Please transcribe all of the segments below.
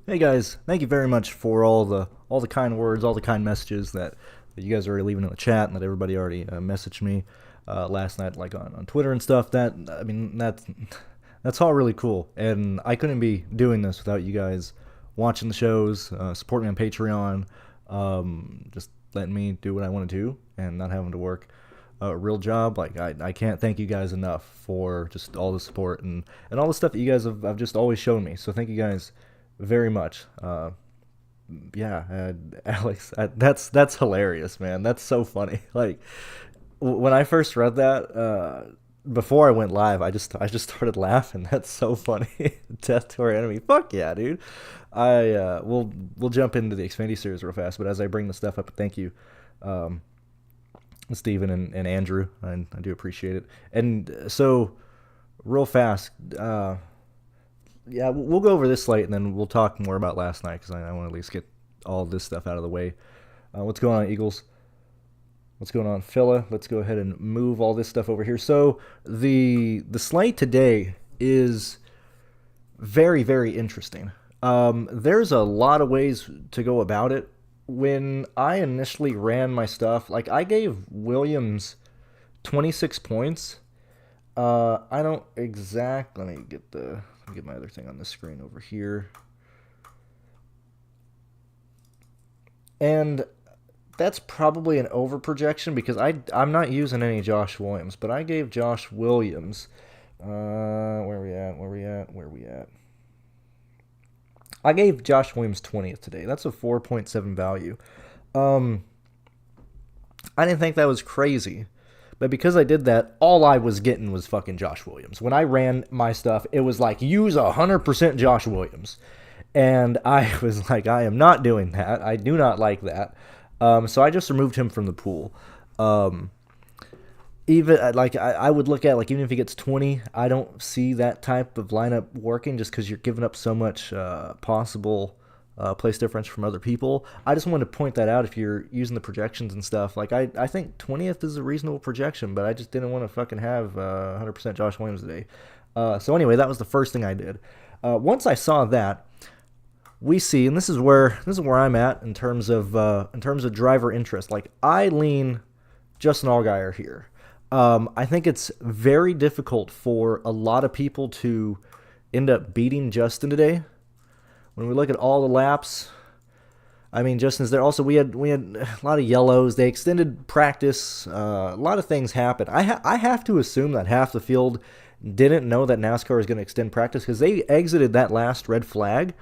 Hey guys, thank you very much for all the kind words, all the kind messages that you guys are already leaving in the chat, and that everybody already messaged me last night, like on Twitter and stuff. That's all really cool, and I couldn't be doing this without you guys watching the shows, supporting me on Patreon, just letting me do what I want to do, and not having to work a real job. Like I can't thank you guys enough for just all the support and all the stuff that you guys have just always shown me. So thank you guys very much. Yeah, Alex, that's hilarious, man. That's so funny. Like when I first read that, before I went live, I just started laughing. That's so funny. Death to our enemy. Fuck yeah, dude. We'll jump into the Xfinity series real fast, but as I bring the stuff up, thank you, um, Steven and Andrew. I do appreciate it. And so, real fast, yeah, we'll go over this slate and then we'll talk more about last night because I want to at least get all this stuff out of the way. What's going on, Eagles? What's going on, Phila? Let's go ahead and move all this stuff over here. So the slate today is very, very interesting. There's a lot of ways to go about it. When I initially ran my stuff, like I gave Williams 26 points. I don't exact. Let me get my other thing on the screen over here. And that's probably an over projection because I'm not using any Josh Williams, but I gave Josh Williams. Where we at? Where we at? Where we at? I gave Josh Williams 20th today. That's a 4.7 value. Um, I didn't think that was crazy. But because I did that, all I was getting was fucking Josh Williams. When I ran my stuff, it was like, use 100% Josh Williams. And I was like, I am not doing that. I do not like that. So I just removed him from the pool. Um, even like I would look at, like, even if he gets 20, I don't see that type of lineup working just because you're giving up so much possible place difference from other people. I just wanted to point that out if you're using the projections and stuff. Like I think 20th is a reasonable projection, but I just didn't want to fucking have 100% Josh Williams today. So anyway, that was the first thing I did. Once I saw that, we see, and this is where I'm at in terms of driver interest. Like I lean Justin Allgaier here. I think it's very difficult for a lot of people to end up beating Justin today. When we look at all the laps, I mean, Justin's there. Also, we had a lot of yellows. They extended practice. A lot of things happened. I have to assume that half the field didn't know that NASCAR is going to extend practice because they exited that last red flag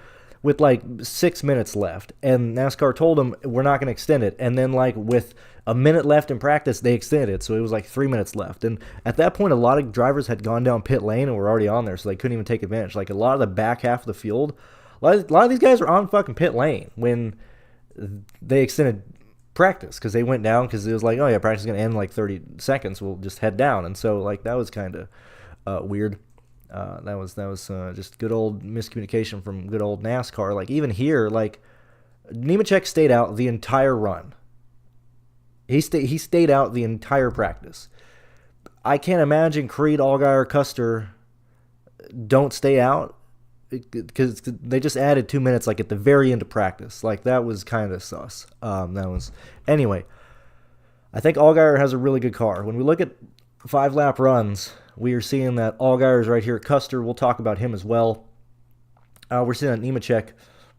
with like 6 minutes left, and NASCAR told them we're not going to extend it. And then like with a minute left in practice, they extended it, so it was like 3 minutes left. And at that point, a lot of drivers had gone down pit lane and were already on there, so they couldn't even take advantage. Like a lot of the back half of the field, a lot of these guys were on fucking pit lane when they extended practice because they went down because it was like, oh yeah, practice is going to end in like 30 seconds. We'll just head down. And so like that was kind of weird. That was just good old miscommunication from good old NASCAR. Like even here, like Nemechek stayed out the entire run. He stayed out the entire practice. I can't imagine Creed, Allgaier, Custer don't stay out because they just added 2 minutes like at the very end of practice. Like that was kind of sus. Anyway. I think Allgaier has a really good car. When we look at 5-lap runs, we are seeing that Allgaier is right here. Custer, we'll talk about him as well. We're seeing that Nemechek,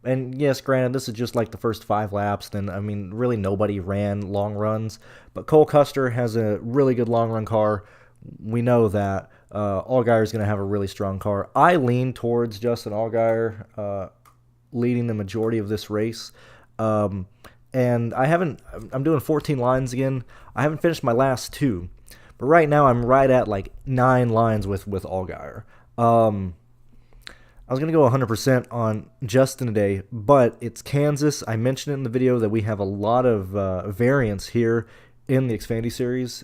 and yes, granted, this is just like the first 5 laps. Then I mean, really nobody ran long runs, but Cole Custer has a really good long run car. We know that Allgaier is going to have a really strong car. I lean towards Justin Allgaier leading the majority of this race. And I'm doing 14 lines again. I haven't finished my last 2. But right now I'm right at like 9 lines with Allgaier. I was going to go 100% on Justin today, but it's Kansas. I mentioned it in the video that we have a lot of variance here in the Xfinity series.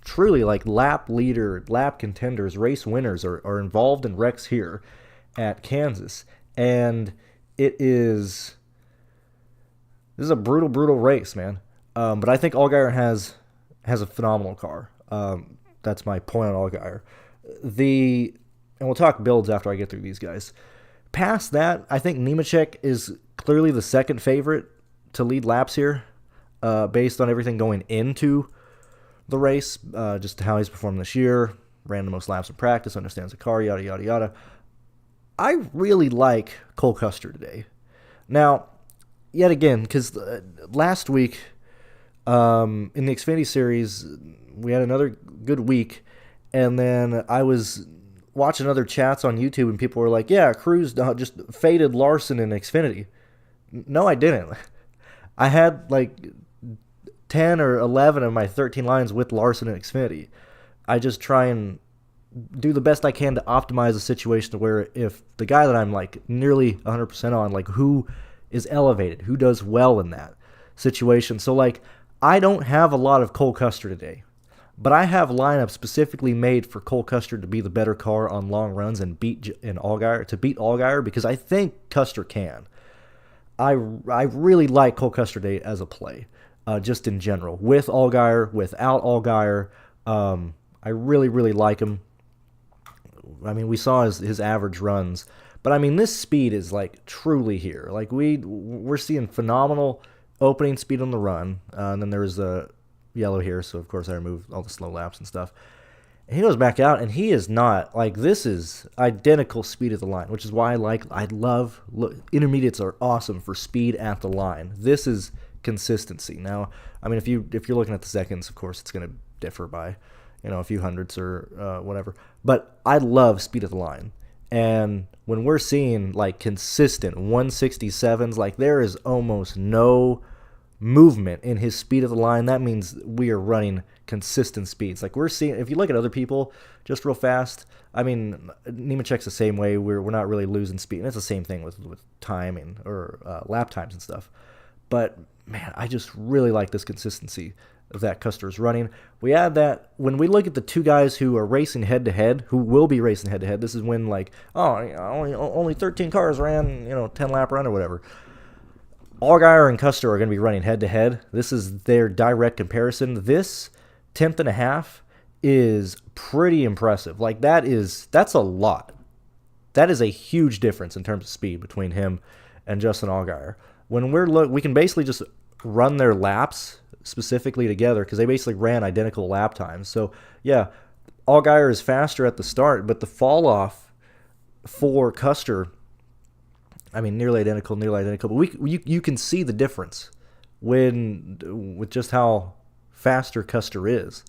Truly, like lap leader, lap contenders, race winners are involved in wrecks here at Kansas. And this is a brutal, brutal race, man. But I think Allgaier has a phenomenal car. That's my point on Allgaier. And we'll talk builds after I get through these guys. Past that, I think Nemechek is clearly the second favorite to lead laps here, based on everything going into the race, just how he's performed this year, ran the most laps in practice, understands the car, yada, yada, yada. I really like Cole Custer today. Now, yet again, because last week in the Xfinity Series, we had another good week, and then I was watching other chats on YouTube, and people were like, yeah, Cruz just faded Larson in Xfinity. No, I didn't. I had like 10 or 11 of my 13 lines with Larson in Xfinity. I just try and do the best I can to optimize the situation to where if the guy that I'm like nearly 100% on, like who is elevated, who does well in that situation. So like I don't have a lot of Cole Custer today, but I have lineups specifically made for Cole Custer to be the better car on long runs and beat Allgaier because I think Custer can. I really like Cole Custer today as a play, just in general, with Allgaier, without Allgaier. I really, really like him. I mean, we saw his average runs, but I mean, this speed is like truly here. Like we're seeing phenomenal opening speed on the run, and then there's the yellow here, so of course I removed all the slow laps and stuff. And he goes back out, and he is not like this is identical speed at the line, which is why intermediates are awesome for speed at the line. This is consistency. Now, I mean, if you're looking at the seconds, of course, it's going to differ by a few hundredths or whatever. But I love speed at the line. And when we're seeing like consistent 167s, like there is almost no movement in his speed at the line, that means we are running consistent speeds. Like we're seeing, if you look at other people just real fast, I mean, Nemechek's the same way. We're not really losing speed. And it's the same thing with timing or lap times and stuff. But man, I just really like this consistency that Custer is running. We add that when we look at the two guys who are racing head-to-head, who will be racing head-to-head, this is when like, only 13 cars ran, 10-lap run or whatever. Allgaier and Custer are going to be running head-to-head. This is their direct comparison. This 10th and a half is pretty impressive. Like that's a lot. That is a huge difference in terms of speed between him and Justin Allgaier. When we can basically just run their laps specifically together because they basically ran identical lap times. So yeah, Allgaier is faster at the start, but the fall off for Custer, I mean, nearly identical. But you can see the difference with just how faster Custer is.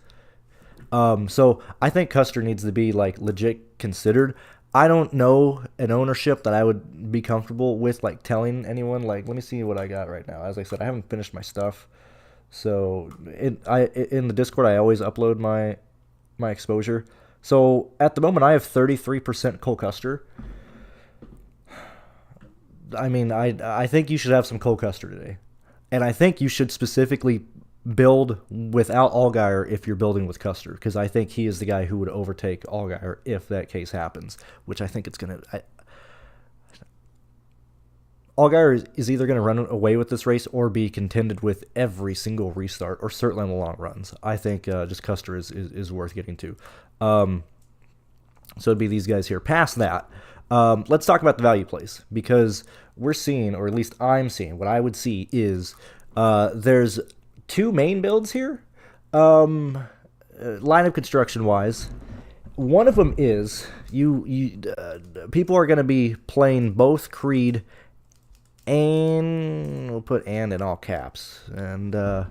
So I think Custer needs to be like legit considered. I don't know an ownership that I would be comfortable with like telling anyone. Like, let me see what I got right now. As I said, I haven't finished my stuff. So in the Discord, I always upload my exposure. So at the moment, I have 33% Cole Custer. I mean, I think you should have some Cole Custer today. And I think you should specifically build without Allgaier if you're building with Custer, because I think he is the guy who would overtake Allgaier if that case happens, which I think it's going to... Allgaier is either going to run away with this race or be contended with every single restart, or certainly on the long runs. I think just Custer is worth getting to. So it'd be these guys here. Past that, let's talk about the value plays, because we're seeing, or at least I'm seeing, what I would see is there's two main builds here, lineup construction-wise. One of them is people are going to be playing both Creed and we'll put "and" in all caps. And can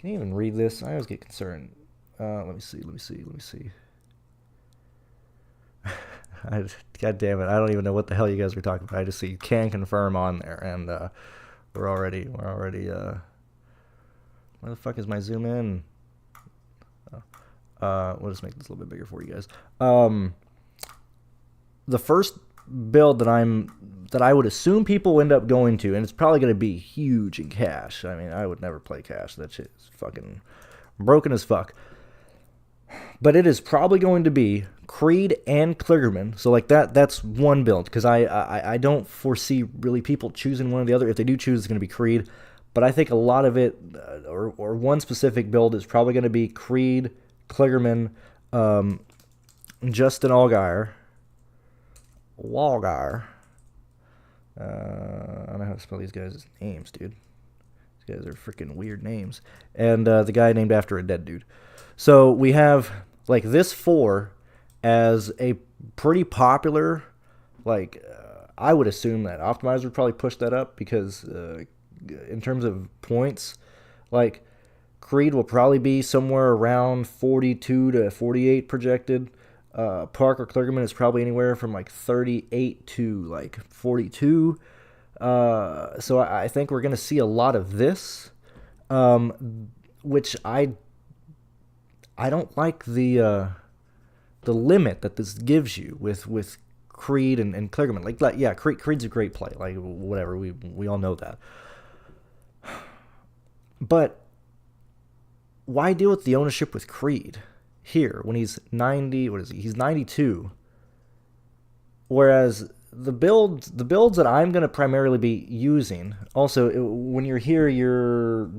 you even read this? I always get concerned. Let me see. God damn it! I don't even know what the hell you guys were talking about. I just see "can confirm" on there, and we're already. Where the fuck is my zoom in? We'll just make this a little bit bigger for you guys. The first build that I would assume people will end up going to, and it's probably going to be huge in cash. I mean, I would never play cash. That shit is fucking broken as fuck. But it is probably going to be Creed and Kligerman. So like that's one build, because I don't foresee really people choosing one or the other. If they do choose, it's going to be Creed. But I think a lot of it, or one specific build, is probably going to be Creed, Kligerman, Justin Allgaier, I don't know how to spell these guys' names, dude. These guys are freaking weird names. And the guy named after a dead dude. So we have like this 4 as a pretty popular, like I would assume that Optimizer would probably push that up because in terms of points, like Creed will probably be somewhere around 42 to 48 projected. Parker Kligerman is probably anywhere from like 38 to like 42. So I think we're going to see a lot of this, which I don't like the limit that this gives you with Creed and Kligerman. Like yeah, Creed's a great play. Like whatever, we all know that. But why deal with the ownership with Creed here when he's 90? What is he? He's 92. Whereas the builds that I'm going to primarily be using, also when you're here, your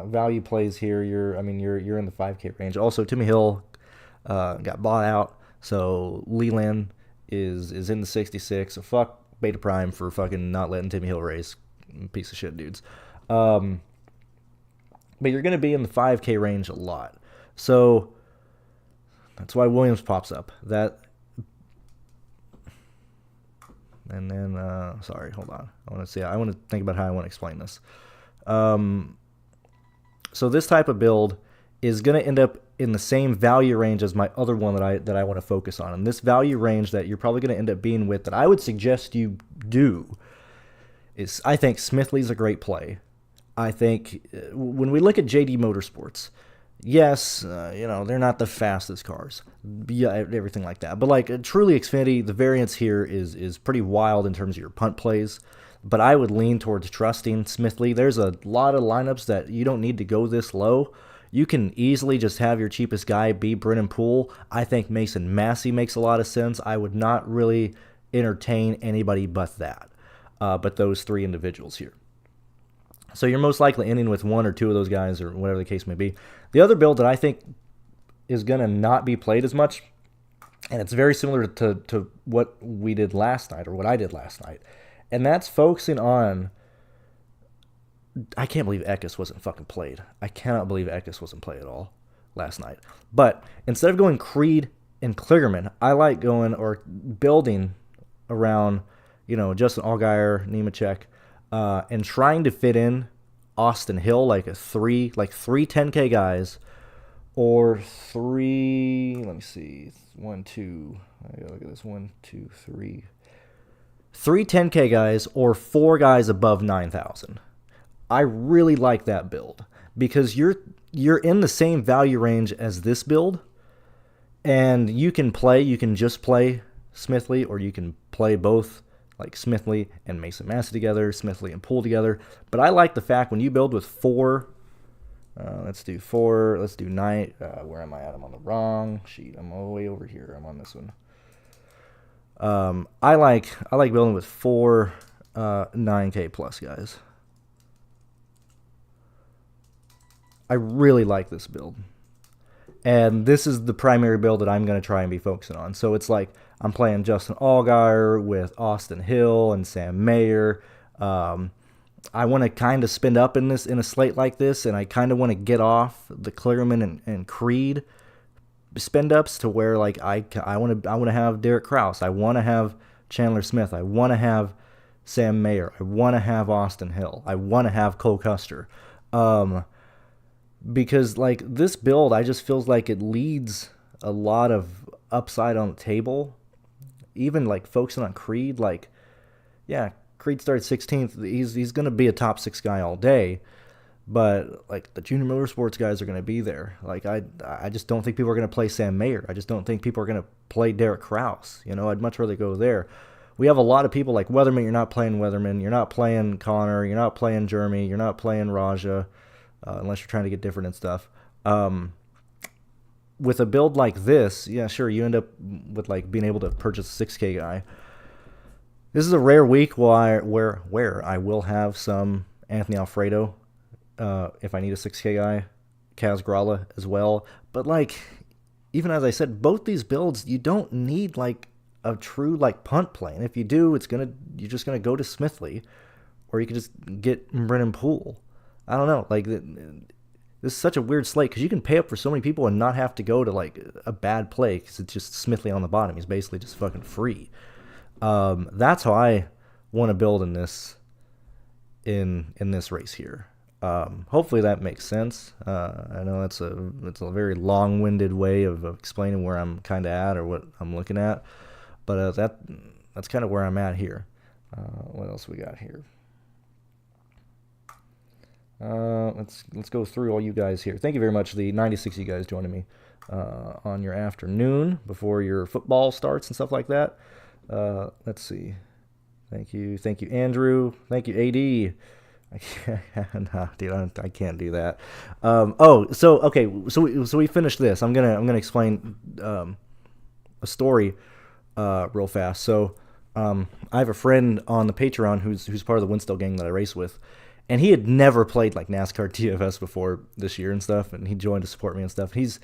value plays here. You're in the 5K range. Also, Timmy Hill got bought out, so Leland is in the 66. So fuck Beta Prime for fucking not letting Timmy Hill race. Piece of shit dudes. But you're going to be in the 5K range a lot. So that's why Williams pops up. And then, sorry, hold on. I want to think about how I want to explain this. So this type of build is going to end up in the same value range as my other one that I want to focus on. And this value range that you're probably going to end up being with that I would suggest you do is, I think Smithley's a great play. I think when we look at JD Motorsports, yes, they're not the fastest cars, yeah, everything like that. But like truly Xfinity, the variance here is pretty wild in terms of your punt plays. But I would lean towards trusting Smithley. There's a lot of lineups that you don't need to go this low. You can easily just have your cheapest guy be Brennan Poole. I think Mason Massey makes a lot of sense. I would not really entertain anybody but that, but those 3 individuals here. So you're most likely ending with 1 or 2 of those guys or whatever the case may be. The other build that I think is going to not be played as much, and it's very similar to what we did last night or what I did last night, and that's focusing on, I can't believe Eckes wasn't fucking played. I cannot believe Eckes wasn't played at all last night. But instead of going Creed and Kligerman, I like going or building around, Justin Allgaier, Nemechek, and trying to fit in Austin Hill like three 10K guys, or 3, let me see, 1, 2, I gotta look at this, 1, 2, 3, 3 10K guys, or 4 guys above 9,000. I really like that build because you're in the same value range as this build, and you can just play Smithley, or you can play both, like Smithley and Mason Massey together, Smithley and Poole together. But I like the fact when you build with 4, let's do 9. Where am I at? I'm on the wrong sheet. I'm all the way over here. I'm on this one. I like building with 4 9K plus guys. I really like this build. And this is the primary build that I'm going to try and be focusing on. So it's like I'm playing Justin Allgaier with Austin Hill and Sam Mayer. I want to kind of spend up in a slate like this, and I kind of want to get off the Kligerman and Creed spend ups to where like I want to have Derek Kraus. I want to have Chandler Smith. I want to have Sam Mayer. I want to have Austin Hill. I want to have Cole Custer. Because like this build, I just feels like it leads a lot of upside on the table. Even like focusing on Creed, like, yeah, Creed started 16th. He's going to be a top 6 guy all day. But like the junior motorsports guys are going to be there. Like I just don't think people are going to play Sam Mayer. I just don't think people are going to play Derek Kraus. I'd much rather go there. We have a lot of people like Weatherman. You're not playing Weatherman. You're not playing Connor. You're not playing Jeremy. You're not playing Raja. Unless you're trying to get different and stuff. With a build like this, yeah, sure, you end up with like being able to purchase a 6K guy. This is a rare week where I will have some Anthony Alfredo if I need a 6K guy, Kaz Grala as well. But like, even as I said, both these builds, you don't need like a true like punt play. And if you do, you're just gonna go to Smithley, or you could just get Brennan Poole. I don't know. Like this is such a weird slate because you can pay up for so many people and not have to go to like a bad play because it's just Smithley on the bottom. He's basically just fucking free. That's how I want to build in this race here. Hopefully that makes sense. I know it's a very long-winded way of explaining where I'm kind of at or what I'm looking at, but that's kind of where I'm at here. What else we got here? Let's go through all you guys here. Thank you very much, the 96 of you guys joining me on your afternoon before your football starts and stuff like that. Let's see. Thank you, Andrew. Thank you, AD. Nah, dude, I can't do that. So we finished this. I'm gonna explain a story real fast. So I have a friend on the Patreon who's part of the Winstall gang that I race with, and he had never played like NASCAR DFS before this year and stuff, and he joined to support me and stuff. He's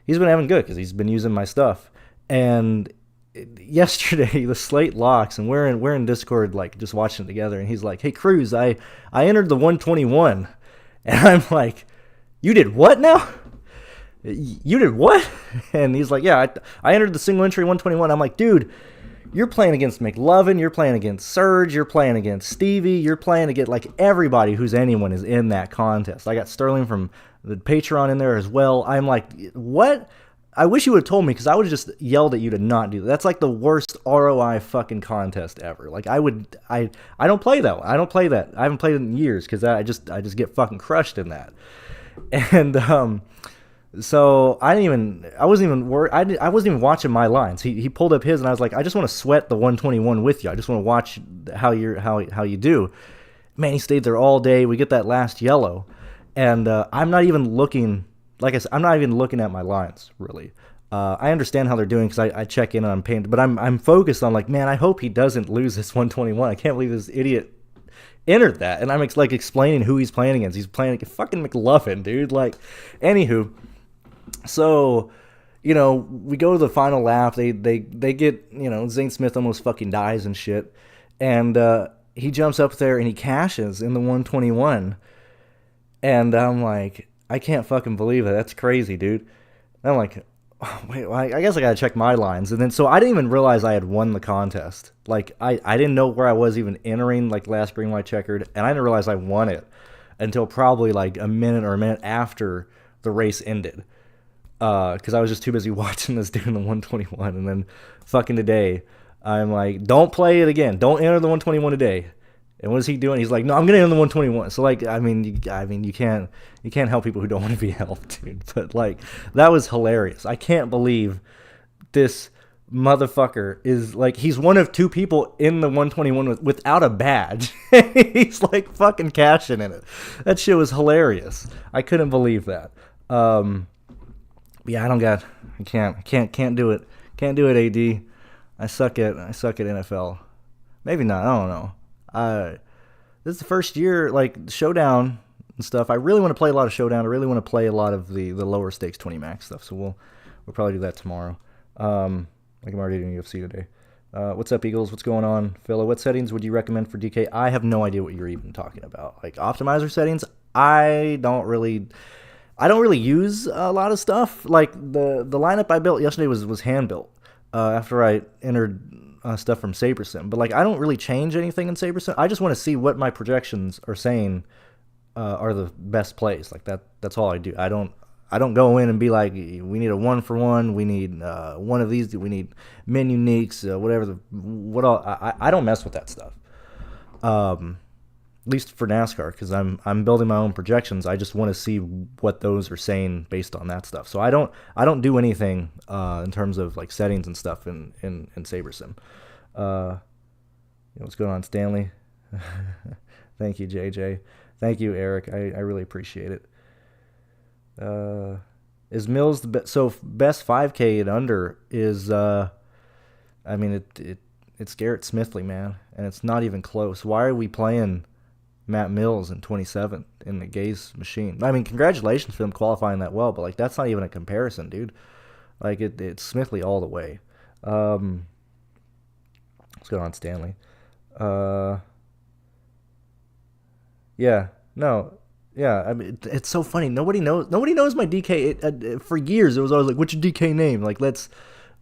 been having good because he's been using my stuff. And yesterday the slate locks, and we're in Discord like just watching it together, and he's like, "Hey Cruz, I entered the 121," and I'm like, "You did what now? You did what?" And he's like, "Yeah, I entered the single entry 121." I'm like, "Dude, you're playing against McLovin, you're playing against Surge, you're playing against Stevie, you're playing against like everybody who's anyone is in that contest." I got Sterling from the Patreon in there as well. I'm like, "What?" I wish you would have told me because I would have just yelled at you to not do that. That's like the worst ROI fucking contest ever. Like I don't play that one. I don't play that. I haven't played it in years because I just get fucking crushed in that. And so I wasn't even worried. I wasn't even watching my lines. He pulled up his, and I was like, I just want to sweat the 121 with you. I just want to watch how you do. Man, he stayed there all day. We get that last yellow, and I'm not even looking. Like I said, I'm not even looking at my lines, really. I understand how they're doing because I check in and I'm paying, but I'm focused on like, man, I hope he doesn't lose this 121. I can't believe this idiot entered that. And I'm like explaining who he's playing against. He's playing like fucking McLovin, dude. Like, anywho, so, we go to the final lap. They get, Zane Smith almost fucking dies and shit. And he jumps up there and he cashes in the 121. And I'm like, I can't fucking believe it. That's crazy, dude. And I'm like, oh, wait, well, I guess I gotta check my lines. And then, so I didn't even realize I had won the contest. Like, I didn't know where I was even entering, like, last green, white, checkered. And I didn't realize I won it until probably, like, a minute after the race ended. Because I was just too busy watching this dude in the 121. And then, fucking today, I'm like, don't play it again. Don't enter the 121 today. And what is he doing? He's like, no, I'm gonna end the 121. So like, you can't help people who don't want to be helped, dude. But like, that was hilarious. I can't believe this motherfucker is like, he's one of two people in the 121 without a badge. He's like fucking cashing in it. That shit was hilarious. I couldn't believe that. Yeah, I can't do it. Can't do it, AD. I suck at NFL. Maybe not. I don't know. This is the first year, like, Showdown and stuff. I really want to play a lot of Showdown. I really want to play a lot of the lower stakes 20 max stuff. So we'll probably do that tomorrow. Like I'm already doing UFC today. What's up, Eagles? What's going on? Philo, what settings would you recommend for DK? I have no idea what you're even talking about. Like, optimizer settings, I don't really use a lot of stuff. Like, the lineup I built yesterday was hand built after I entered stuff from SaberSim. But like, I don't really change anything in SaberSim. I just want to see what my projections are saying are the best plays. Like that's all I do. I don't go in and be like, we need a 1-for-1, we need one of these, we need min uniques, I don't mess with that stuff. At least for NASCAR, because I'm building my own projections. I just want to see what those are saying based on that stuff. So I don't do anything in terms of like settings and stuff in SaberSim. What's going on, Stanley? Thank you, JJ. Thank you, Eric. I really appreciate it. Is Mills the best? So best 5K and under is it's Garrett Smithley, man, and it's not even close. Why are we playing Matt Mills in 27 in the Gaze machine? I mean, congratulations for them qualifying that well, but like, that's not even a comparison, dude. Like, it's Smithley all the way. What's going on, Stanley? Uh, yeah, no, yeah. I mean, it's so funny. Nobody knows. Nobody knows my DK. For years, it was always like, "What's your DK name?" Like, let's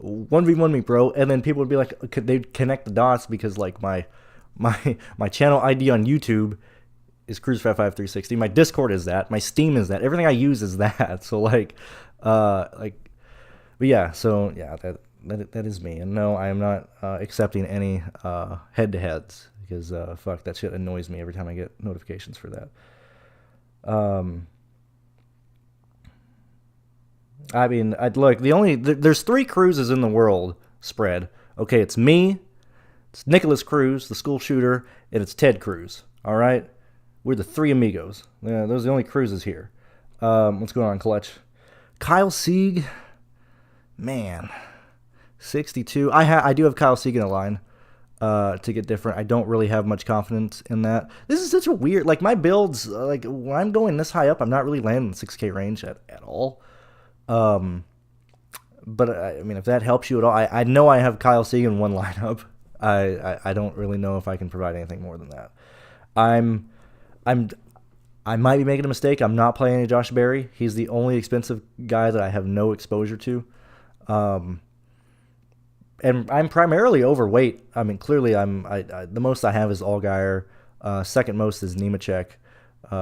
1v1 me, bro. And then people would be like, could they connect the dots because like my channel ID on YouTube is CruzFat5360. My Discord is that. My Steam is that. Everything I use is that. So like, but yeah. So yeah, that is me. And no, I am not accepting any head-to-heads because fuck, that shit annoys me every time I get notifications for that. Um, I mean, I'd look. There's 3 Cruzes in the world spread. Okay, it's me, it's Nicholas Cruz, the school shooter, and it's Ted Cruz. All right, we're the 3 amigos. Yeah, those are the only Cruzes here. What's going on, Clutch? Kyle Sieg, man, 62. I do have Kyle Sieg in a line to get different. I don't really have much confidence in that. This is such a weird, like my builds, like when I'm going this high up, I'm not really landing the 6K range at all. Um, but I mean, if that helps you at all, I know I have Kyle Sieg in one lineup. I don't really know if I can provide anything more than that. I'm I'm I might be making a mistake. I'm not playing any Josh Berry. He's the only expensive guy that I have no exposure to. Um, and I'm primarily overweight. I mean, clearly, the most I have is Allgaier. Second most is Nemechek.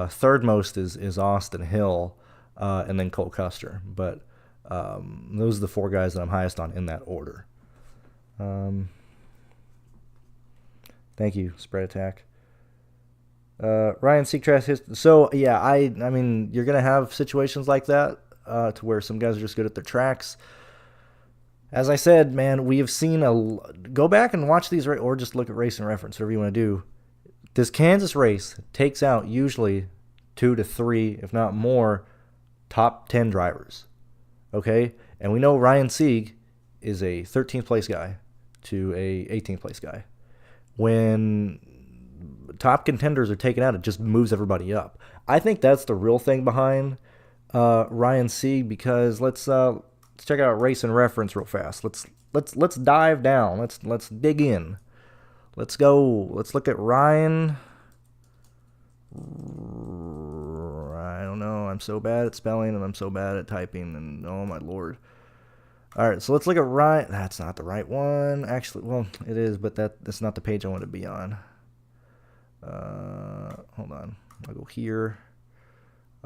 Third most is Austin Hill, and then Cole Custer. But those are the 4 guys that I'm highest on in that order. Thank you, Spread Attack. Ryan Seacrest. So yeah, I mean, you're gonna have situations like that to where some guys are just good at their tracks. As I said, man, we have seen go back and watch these, or just look at Race and Reference, whatever you want to do. This Kansas race takes out usually 2 to 3, if not more, top 10 drivers. Okay, and we know Ryan Sieg is a 13th place guy to a 18th place guy. When top contenders are taken out, it just moves everybody up. I think that's the real thing behind Ryan Sieg, because let's check out Race and Reference real fast. Let's dive down. Let's dig in. Let's go. Let's look at Ryan. I don't know. I'm so bad at spelling and I'm so bad at typing, and oh my lord. All right, so let's look at Ryan. That's not the right one. Actually, well, it is, but that's not the page I want to be on. Hold on. I'll go here.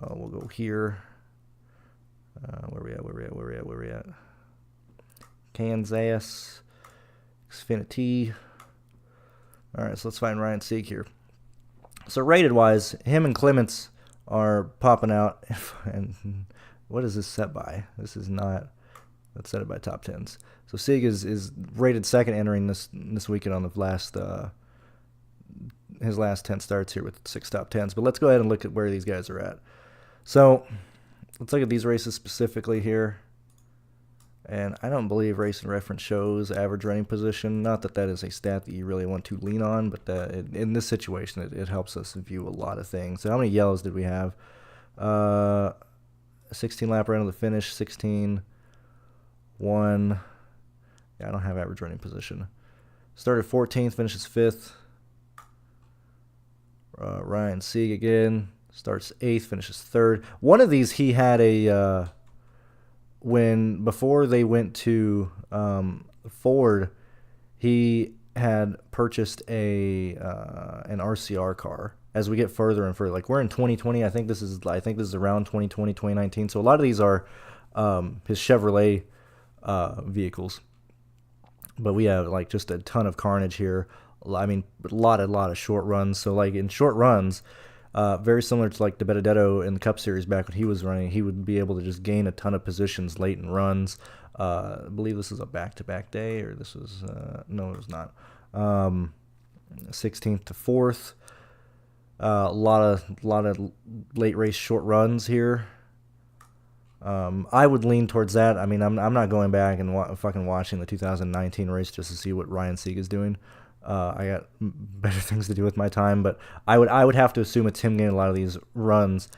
We'll go here. Where we at? Kansas. Xfinity. All right, so let's find Ryan Sieg here. So rated-wise, him and Clements are popping out. And what is this set by? This is not... Let's set it by top 10s. So Sieg is rated second entering this weekend on the last his last 10 starts here with 6 top 10s. But let's go ahead and look at where these guys are at. So let's look at these races specifically here. And I don't believe Race and Reference shows average running position. Not that that is a stat that you really want to lean on, but in this situation, it helps us view a lot of things. So how many yellows did we have? 16 lap around the finish, 16. 1. Yeah, I don't have average running position. Started 14th, finishes 5th. Ryan Sieg again. Starts 8th, finishes 3rd. One of these he had before they went to Ford, he had purchased an RCR car. As we get further and further, like we're in 2020, I think this is around 2020, 2019. So a lot of these are his Chevrolet vehicles, but we have like just a ton of carnage here. I mean, a lot of short runs. So like in short runs, very similar to like the Benedetto in the Cup Series back when he was running, he would be able to just gain a ton of positions late in runs. I believe this is a back-to-back day, or this was no, it was not. 16th to 4th. A lot of late race short runs here. I would lean towards that. I mean, I'm not going back and fucking watching the 2019 race just to see what Ryan Sieg is doing. I got better things to do with my time, but I would have to assume it's him getting a lot of these runs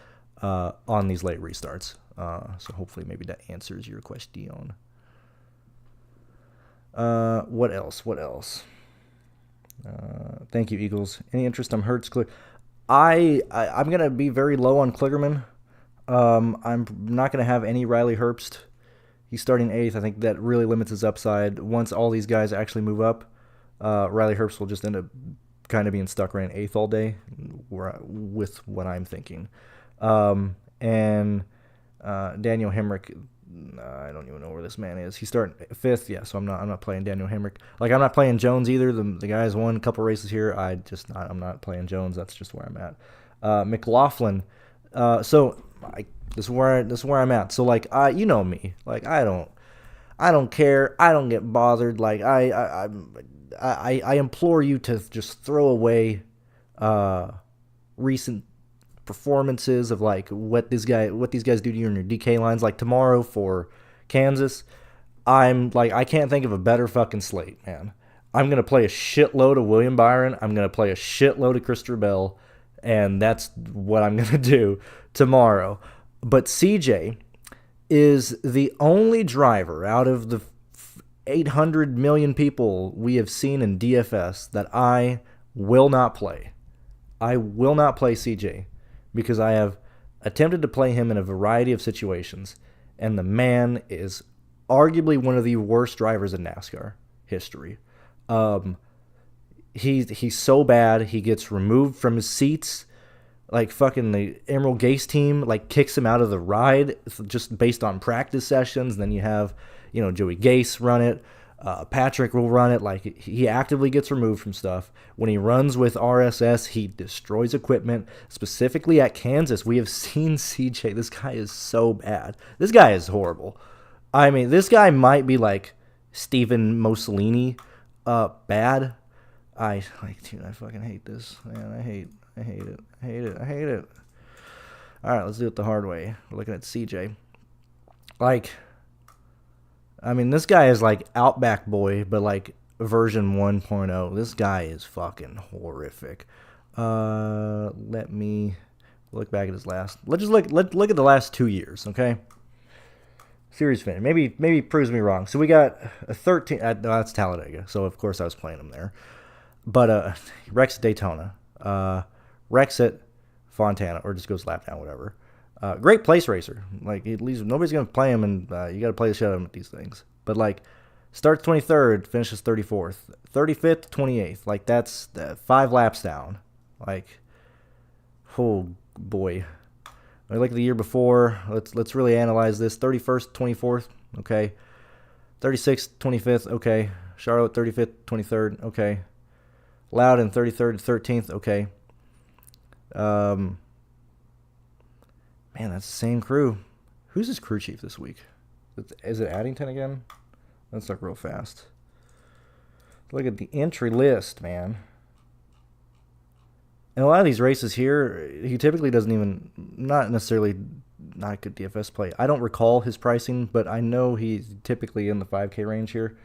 on these late restarts. So hopefully maybe that answers your question. What else? Thank you, Eagles. Any interest on Hurts? I'm gonna be very low on Kligerman. I'm not gonna have any Riley Herbst. He's starting 8th. I think that really limits his upside. Once all these guys actually move up, Riley Herbst will just end up kind of being stuck right in 8th all day, with what I'm thinking. And Daniel Hemrick, I don't even know where this man is. He's starting 5th, yeah. So I'm not playing Daniel Hemrick. Like, I'm not playing Jones either. The guy's won a couple races here. I'm not playing Jones. That's just where I'm at. McLaughlin. This is where I'm at. So like, you know me. Like, I don't care. I don't get bothered. Like, I implore you to just throw away recent performances of like what these guys do to you in your DK lines. Like tomorrow for Kansas, I'm like, I can't think of a better fucking slate, man. I'm gonna play a shitload of William Byron. I'm gonna play a shitload of Christopher Bell, and that's what I'm gonna do tomorrow. But CJ is the only driver out of the 800 million people we have seen in DFS that I will not play. I will not play CJ because I have attempted to play him in a variety of situations, and the man is arguably one of the worst drivers in NASCAR history. He's so bad, he gets removed from his seats. Like, fucking the Emerald Gase team, like, kicks him out of the ride just based on practice sessions. Then you have, Joey Gase run it. Patrick will run it. Like, he actively gets removed from stuff. When he runs with RSS, he destroys equipment. Specifically at Kansas, we have seen CJ. This guy is so bad. This guy is horrible. I mean, this guy might be like Stephen Mussolini bad. I fucking hate this. Man, I hate it. All right, let's do it the hard way. We're looking at CJ. Like, I mean, this guy is like Outback Boy, but like version 1.0. This guy is fucking horrific. Let me look back at his last. Let's look at the last 2 years, okay? Series finish. Maybe proves me wrong. So we got a 13. No, that's Talladega. So of course I was playing him there. But Rex Daytona. Wrecks at Fontana, or just goes lap down, whatever. Great place racer. Like, at least nobody's going to play him, and you got to play the shit out of him at these things. But, like, starts 23rd, finishes 34th. 35th, 28th. Like, that's 5 laps down. Like, oh, boy. Like the year before, let's really analyze this. 31st, 24th, okay. 36th, 25th, okay. Charlotte, 35th, 23rd, okay. Loudon, 33rd, 13th, okay. Man, that's the same crew. Who's his crew chief this week? Is it Addington again? Let's look real fast. Look at the entry list, man. In a lot of these races here, he typically doesn't even, not necessarily not a good DFS play. I don't recall his pricing, but I know he's typically in the 5K range here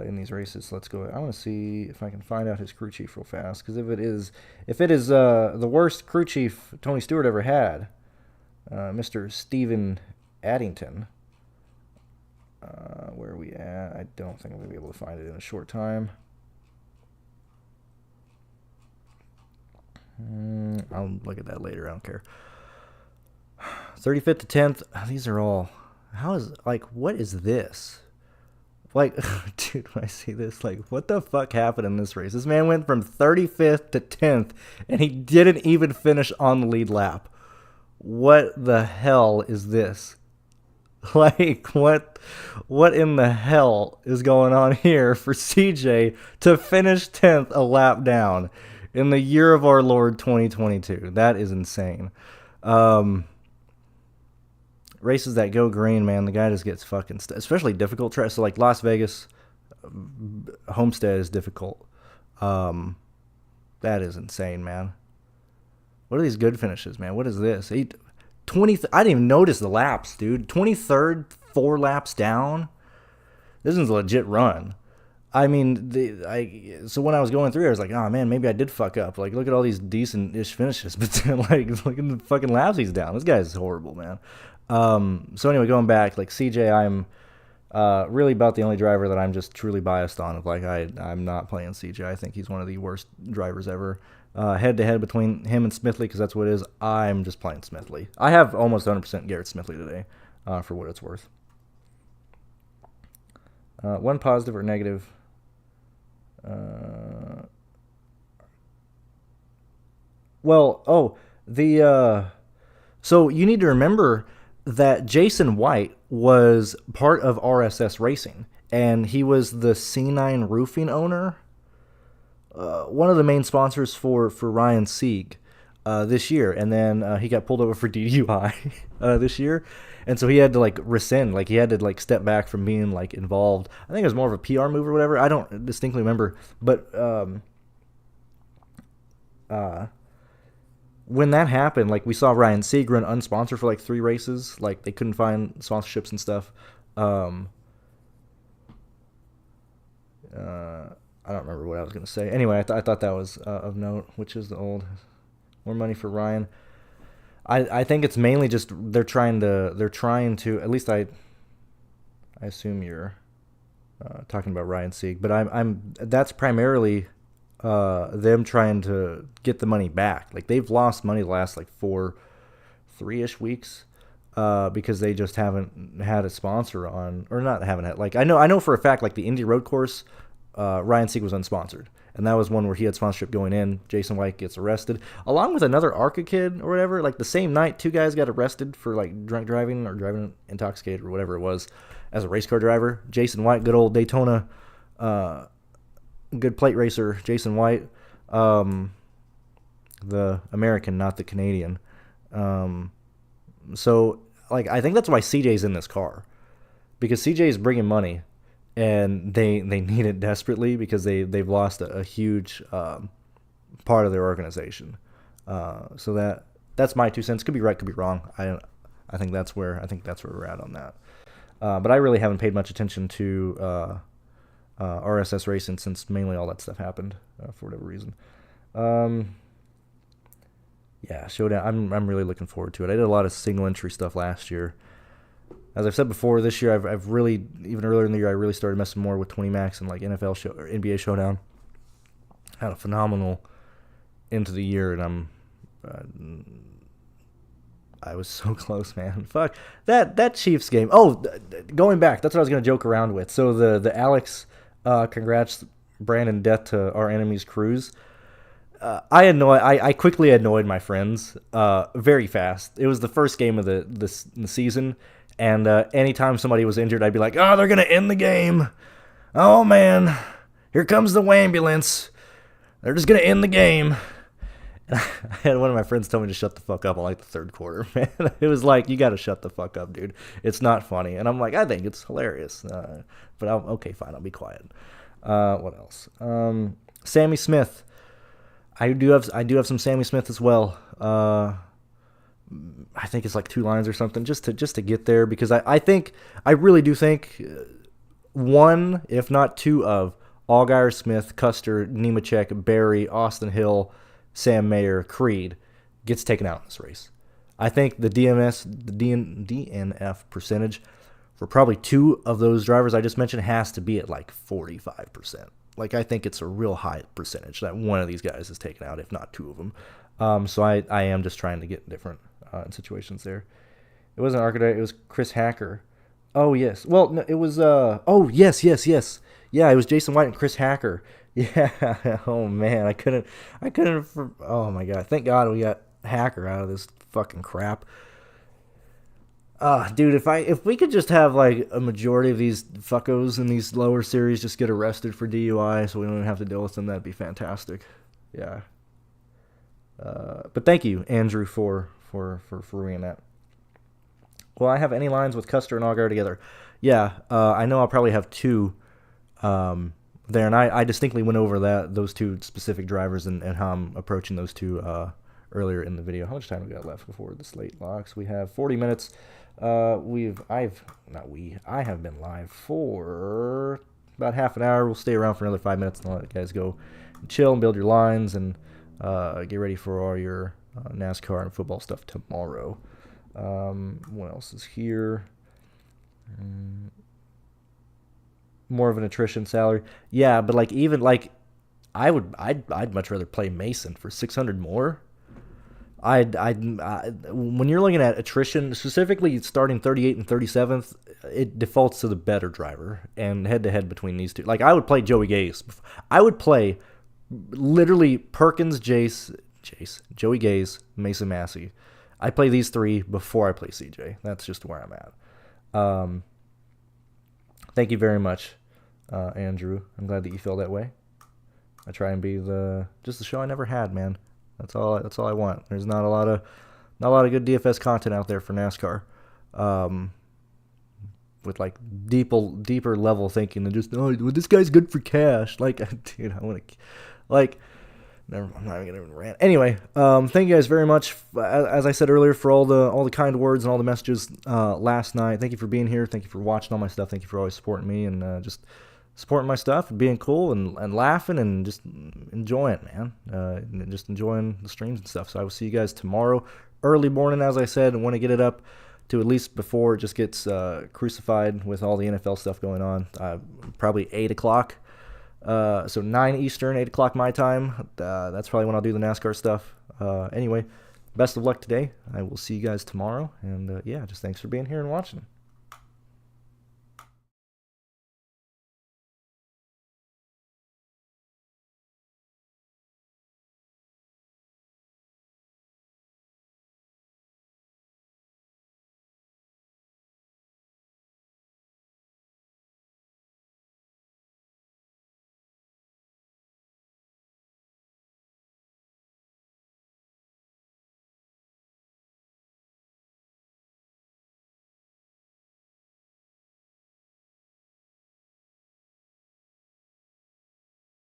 in these races. Let's go. I want to see if I can find out his crew chief real fast, because if it is the worst crew chief Tony Stewart ever had, Mr. Stephen Addington. Where are we at? I don't think I'm going to be able to find it in a short time. I'll look at that later. I don't care. 35th to 10th. These are all. What is this? Like, dude, when I see this, like, what the fuck happened in this race? This man went from 35th to 10th, and he didn't even finish on the lead lap. What the hell is this? Like, what in the hell is going on here for CJ to finish 10th a lap down in the year of our Lord 2022? That is insane. Races that go green, man, the guy just gets fucking especially difficult tracks. So like Las Vegas, Homestead is difficult. That is insane, man. What are these good finishes, man? What is this? 20. I didn't even notice the laps, dude. 23rd, 4 laps down. This is a legit run. I mean, so when I was going through, I was like, oh man, maybe I did fuck up. Like, look at all these decent-ish finishes, but then, like, look at the fucking laps he's down. This guy is horrible, man. So anyway, going back, like CJ, Really about the only driver that I'm just truly biased on. Of like I'm not playing CJ. I think he's one of the worst drivers ever. Head to head between him and Smithley, because that's what it is. I'm just playing Smithley. I have almost 100% Garrett Smithley today, for what it's worth. One positive or negative. So you need to remember that Jason White was part of RSS Racing, and he was the C9 Roofing owner, one of the main sponsors for Ryan Sieg this year, and then he got pulled over for DUI this year, and so he had to like rescind, like he had to like step back from being like involved. I think it was more of a PR move or whatever. I don't distinctly remember, but when that happened, like we saw Ryan Sieg run unsponsored for like 3 races. Like they couldn't find sponsorships and stuff. I don't remember what I was going to say. Anyway, I thought that was of note, which is the old more money for Ryan. I think it's mainly just they're trying to at least I assume you're talking about Ryan Sieg, but I'm that's primarily them trying to get the money back. Like they've lost money the last like 3-ish weeks because they just haven't had a sponsor on, or not haven't had, like I know for a fact like the Indy Road Course, Ryan Sieg was unsponsored, and that was one where he had sponsorship going in. Jason White gets arrested along with another ARCA kid or whatever. Like the same night, 2 guys got arrested for like drunk driving or driving intoxicated or whatever it was as a race car driver. Jason White, good old Daytona, good plate racer, Jason White, the American, not the Canadian. So like I think that's why CJ's in this car, because CJ is bringing money, and they need it desperately because they've lost a huge part of their organization. So that's my 2 cents. Could be right, could be wrong. I think that's where we're at on that. But I really haven't paid much attention to RSS Racing since mainly all that stuff happened for whatever reason. Yeah, Showdown. I'm really looking forward to it. I did a lot of single entry stuff last year. As I've said before, this year I've really, even earlier in the year, I really started messing more with 20 max and like NFL or NBA Showdown. Had a phenomenal into the year, and I was so close, man. Fuck that Chiefs game. Oh, going back, that's what I was gonna joke around with. So the Alex, congrats Brandon death to our enemies Cruz. I quickly annoyed my friends very fast. It was the first game of the season, and anytime somebody was injured, I'd be like, "Oh, they're gonna end the game. Oh man, here comes the ambulance. They're just gonna end the game." And I had one of my friends tell me to shut the fuck up on like the 3rd quarter. Man, it was like, you got to shut the fuck up, dude. It's not funny. And I'm like, I think it's hilarious. But okay, fine, I'll be quiet. What else? Sammy Smith. I do have some Sammy Smith as well. I think it's like 2 lines or something just to get there, because I really do think one, if not 2 of Allgaier, Smith, Custer, Nemechek, Barry, Austin Hill, Sam Mayer, Creed gets taken out in this race. I think the DNF percentage for probably 2 of those drivers I just mentioned has to be at like 45%. Like I think it's a real high percentage that one of these guys is taken out, if not 2 of them. So I am just trying to get different situations there. It wasn't Arcadite, it was Chris Hacker. Oh yes. Well, no, it was yes. Yeah, it was Jason White and Chris Hacker. Yeah. Oh man, I couldn't. Oh my god. Thank God we got Hacker out of this fucking crap. Dude, if we could just have like a majority of these fuckos in these lower series just get arrested for DUI, so we don't even have to deal with them, that'd be fantastic. Yeah. But thank you, Andrew, for reading that. Will I have any lines with Custer and Allgaier together? Yeah. I know I'll probably have 2. There, and I distinctly went over those 2 specific drivers and how I'm approaching those 2 earlier in the video. How much time we got left before the slate locks? We have 40 minutes. I have been live for about half an hour. We'll stay around for another 5 minutes and let you guys go and chill and build your lines and get ready for all your NASCAR and football stuff tomorrow. What else is here? more of an attrition salary. Yeah, but like even like I'd much rather play Mason for 600 more. When you're looking at attrition, specifically starting 38 and 37th, it defaults to the better driver and head to head between these two. Like I would play Joey Gaze. I would play literally Perkins, Joey Gaze, Mason Massey. I play these three before I play CJ. That's just where I'm at. Thank you very much, Andrew. I'm glad that you feel that way. I try and be just the show I never had, man. That's all I want. There's not a lot of good DFS content out there for NASCAR. With like deeper level thinking than just well, this guy's good for cash. Like, dude, I want to like. Never, I'm not even gonna rant. Anyway, thank you guys very much. As I said earlier, for all the kind words and all the messages last night. Thank you for being here. Thank you for watching all my stuff. Thank you for always supporting me and just supporting my stuff and being cool and laughing and just enjoying it, man. And just enjoying the streams and stuff. So I will see you guys tomorrow, early morning, as I said, and want to get it up to at least before it just gets crucified with all the NFL stuff going on. Probably 8 o'clock. So 9 Eastern, 8 o'clock my time. That's probably when I'll do the NASCAR stuff. Anyway, best of luck today. I will see you guys tomorrow. And yeah, just thanks for being here and watching.